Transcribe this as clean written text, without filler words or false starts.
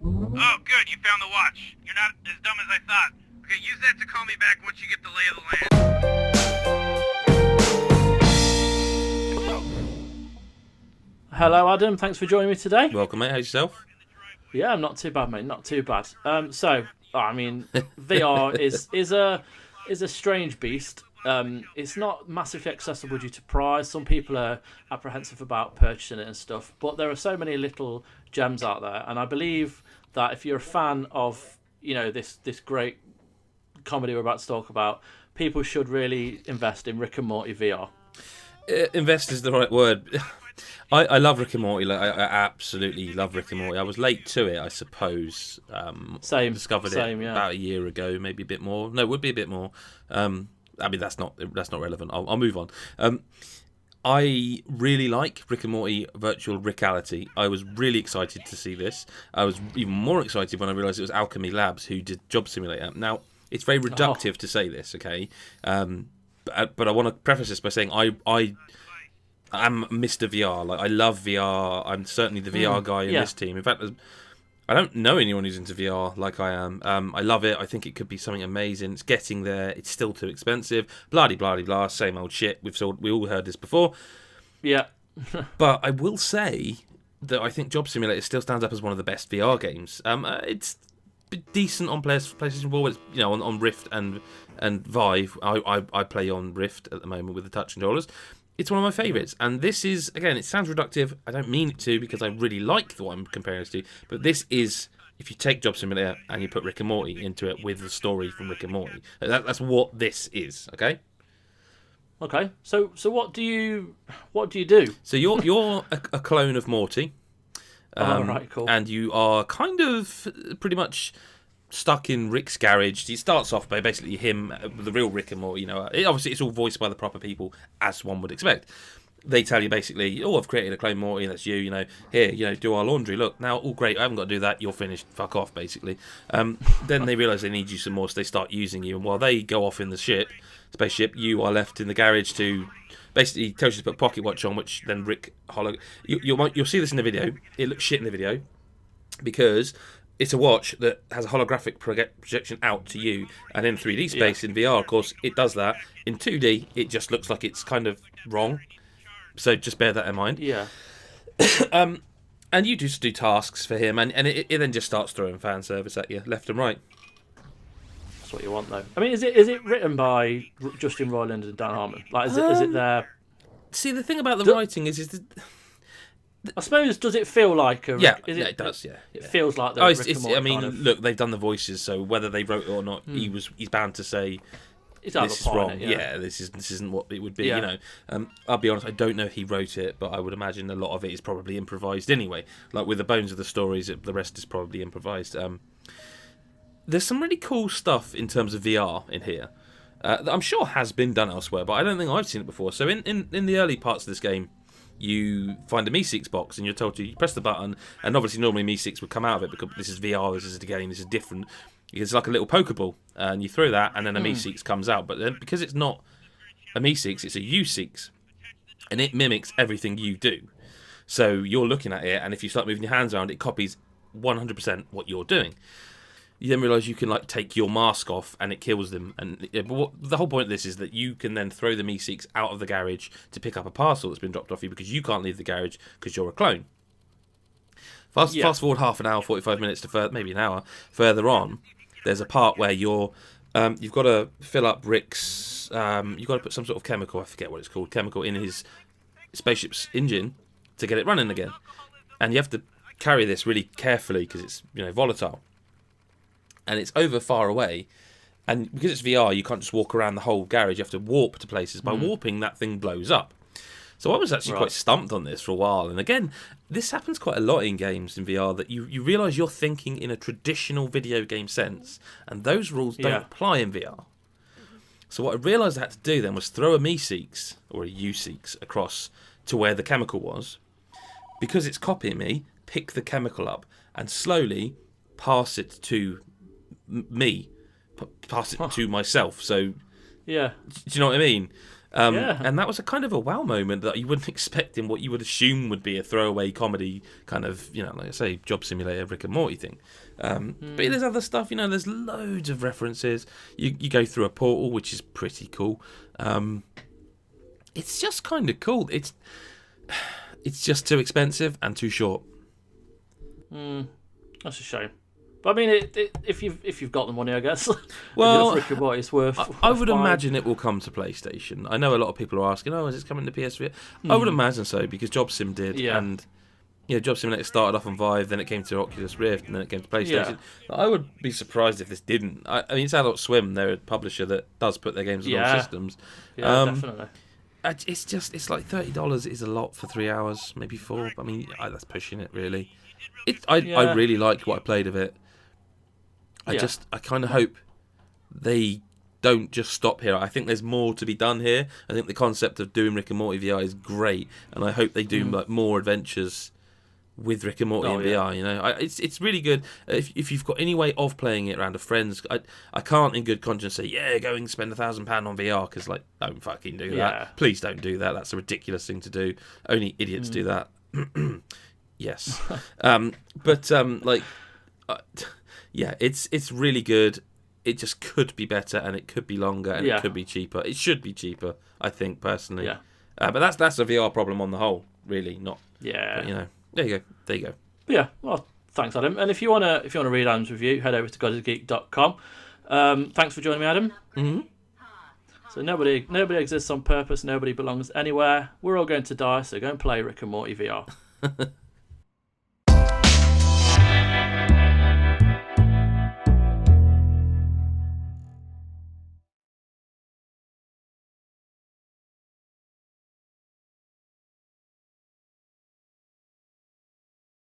Oh, good, you found the watch. You're not as dumb as I thought. Okay, use that to call me back once you get the lay of the land. Hello, Adam. Thanks for joining me today. Welcome, mate. How's yourself? Yeah, I'm not too bad, mate. Not too bad. VR is a strange beast. It's not massively accessible due to price. Some people are apprehensive about purchasing it and stuff, but there are so many little gems out there, and I believe that if you're a fan of this great comedy we're about to talk about, people should really invest in Rick and Morty VR. Invest is the right word. I love Rick and Morty. Like, I absolutely love Rick and Morty. I was late to it, I suppose. Discovered it about a year ago, maybe a bit more. No, it would be a bit more. I mean, that's not relevant. I'll move on. I really like Rick and Morty Virtual Rick-Ality. I was really excited to see this. I was even more excited when I realised it was Alchemy Labs who did Job Simulator. Now, it's very reductive to say this, okay? But I want to preface this by saying I'm Mr. VR. Like, I love VR. I'm certainly the VR guy in this team. In fact, I don't know anyone who's into VR like I am. I love it. I think it could be something amazing. It's getting there. It's still too expensive. Blah blah blah. Same old shit. We all heard this before. Yeah. But I will say that I think Job Simulator still stands up as one of the best VR games. It's decent on PlayStation 4. It's, on Rift and Vive. I play on Rift at the moment with the touch controllers. It's one of my favourites, and this is, again, it sounds reductive. I don't mean it to, because I really like the one I'm comparing this to, but this is, if you take Job Simulator and you put Rick and Morty into it with the story from Rick and Morty, that's what this is, okay? Okay, so what do you do? So you're a clone of Morty. Right, cool. And you are kind of pretty much stuck in Rick's garage. He starts off by basically him, the real Rick and Morty. Obviously it's all voiced by the proper people, as one would expect. They tell you basically, I've created a clone Morty, that's you. Here, do our laundry. Look, now, all great. I haven't got to do that. You're finished. Fuck off, basically. Then they realise they need you some more, so they start using you. And while they go off in the spaceship, you are left in the garage to basically tells you to put a pocket watch on, which then Rick you'll see this in the video. It looks shit in the video because it's a watch that has a holographic projection out to you, and in 3D space in VR, of course, it does that. In 2D, it just looks like it's kind of wrong. So just bear that in mind. Yeah. And you just do tasks for him, and it then just starts throwing fan service at you, left and right. That's what you want, though. I mean, is it written by Justin Roiland and Dan Harmon? Like, is it there? See, the thing about the writing is that. I suppose, does it feel like a... it does, yeah. It feels like the Rick and Morty kind of... Look, they've done the voices, so whether they wrote it or not, he's bound to say, this is wrong. This isn't what it would be, I'll be honest, I don't know if he wrote it, but I would imagine a lot of it is probably improvised anyway. Like, with the bones of the stories, the rest is probably improvised. There's some really cool stuff in terms of VR in here that I'm sure has been done elsewhere, but I don't think I've seen it before. So in the early parts of this game, you find a Meeseeks box and you're told you press the button, and obviously normally Meeseeks would come out of it because this is VR, this is a game, this is different. It's like a little Pokeball, and you throw that and then a Meeseeks comes out. But then because it's not a Meeseeks, it's a U-Seeks, and it mimics everything you do. So you're looking at it, and if you start moving your hands around, it copies 100% what you're doing. You then realise you can take your mask off and it kills them. And the whole point of this is that you can then throw the Meeseeks out of the garage to pick up a parcel that's been dropped off you because you can't leave the garage because you're a clone. Fast forward half an hour, 45 minutes to maybe an hour further on. There's a part where you've got to fill up Rick's. You've got to put some sort of chemical. I forget what it's called. Chemical in his spaceship's engine to get it running again, and you have to carry this really carefully because it's volatile. And it's over far away, and because it's VR, you can't just walk around the whole garage. You have to warp to places. By warping, that thing blows up. So I was actually quite stumped on this for a while. And again, this happens quite a lot in games in VR, that you realise you're thinking in a traditional video game sense, and those rules don't apply in VR. So what I realised I had to do then was throw a Meeseeks, or a U-Seeks, across to where the chemical was. Because it's copying me, pick the chemical up, and slowly pass it to me, pass it to myself. So, yeah, do you know what I mean? And that was a kind of a wow moment that you wouldn't expect in what you would assume would be a throwaway comedy kind of, like I say, Job Simulator, Rick and Morty thing. But there's other stuff, there's loads of references. You go through a portal, which is pretty cool. It's just kind of cool. It's just too expensive and too short. That's a shame. But I mean, if you've got the money, I guess. Well, Rick and Morty is worth. I would imagine it will come to PlayStation. I know a lot of people are asking, is it coming to PSVR? I would imagine so, because Job Sim did, and Job Simulator started off on Vive, then it came to Oculus Rift, and then it came to PlayStation. I would be surprised if this didn't. I mean, it's Adult Swim; they're a publisher that does put their games on all systems. Yeah, definitely. It's like $30 is a lot for 3 hours, maybe 4. I mean, that's pushing it, really. I really liked what I played of it. I kind of hope they don't just stop here. I think there's more to be done here. I think the concept of doing Rick and Morty VR is great, and I hope they do like more adventures with Rick and Morty in VR. It's really good. If you've got any way of playing it around a friend's, I can't in good conscience say go and spend £1,000 on VR, because don't fucking do that. Please don't do that. That's a ridiculous thing to do. Only idiots do that. Yes. It's really good. It just could be better, and it could be longer, and it could be cheaper. It should be cheaper, I think, personally. Yeah. But that's a VR problem on the whole, really. Not. Yeah. But, there you go. Yeah. Well, thanks, Adam. And if you wanna read Adam's review, head over to godisgeek.com. Thanks for joining me, Adam. Mm-hmm. So nobody exists on purpose. Nobody belongs anywhere. We're all going to die. So go and play Rick and Morty VR.